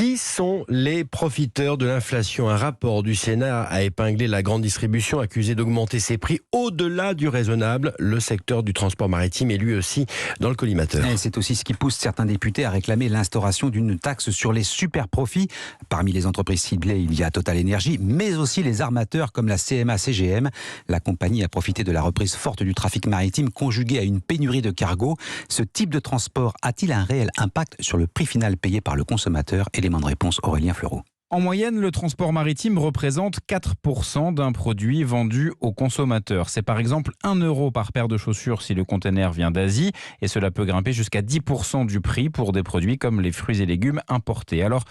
Qui sont les profiteurs de l'inflation? Un rapport du Sénat a épinglé la grande distribution accusée d'augmenter ses prix au-delà du raisonnable. Le secteur du transport maritime est lui aussi dans le collimateur. Et c'est aussi ce qui pousse certains députés à réclamer l'instauration d'une taxe sur les super profits. Parmi les entreprises ciblées, il y a Total Energy, mais aussi les armateurs comme la CMA-CGM. La compagnie a profité de la reprise forte du trafic maritime conjuguée à une pénurie de cargo. Ce type de transport a-t-il un réel impact sur le prix final payé par le consommateur? Élément de réponse, Aurélien Fleureau. En moyenne, le transport maritime représente 4% d'un produit vendu aux consommateurs. C'est par exemple 1 euro par paire de chaussures si le conteneur vient d'Asie, et cela peut grimper jusqu'à 10% du prix pour des produits comme les fruits et légumes importés. Alors,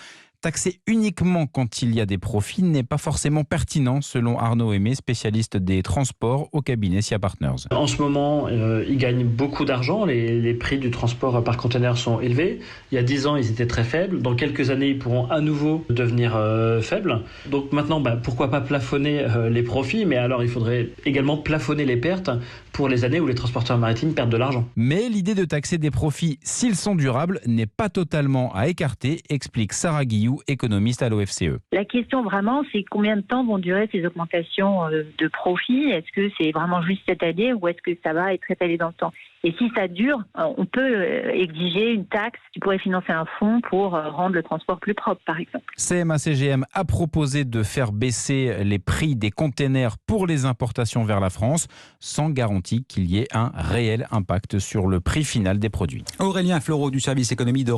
taxer uniquement quand il y a des profits n'est pas forcément pertinent, selon Arnaud Aimé, spécialiste des transports au cabinet SIA Partners. En ce moment, ils gagnent beaucoup d'argent. Les prix du transport par conteneur sont élevés. Il y a 10 ans, ils étaient très faibles. Dans quelques années, ils pourront à nouveau devenir faibles. Donc maintenant, pourquoi pas plafonner les profits, mais alors il faudrait également plafonner les pertes pour les années où les transporteurs maritimes perdent de l'argent. Mais l'idée de taxer des profits s'ils sont durables n'est pas totalement à écarter, explique Sarah Guillou, économiste à l'OFCE. La question vraiment, c'est combien de temps vont durer ces augmentations de profits? Est-ce que c'est vraiment juste cette année ou est-ce que ça va être étalé dans le temps? Et si ça dure, on peut exiger une taxe qui pourrait financer un fonds pour rendre le transport plus propre, par exemple. CMA-CGM a proposé de faire baisser les prix des containers pour les importations vers la France, sans garantie qu'il y ait un réel impact sur le prix final des produits. Aurélien Fleureau du service économie de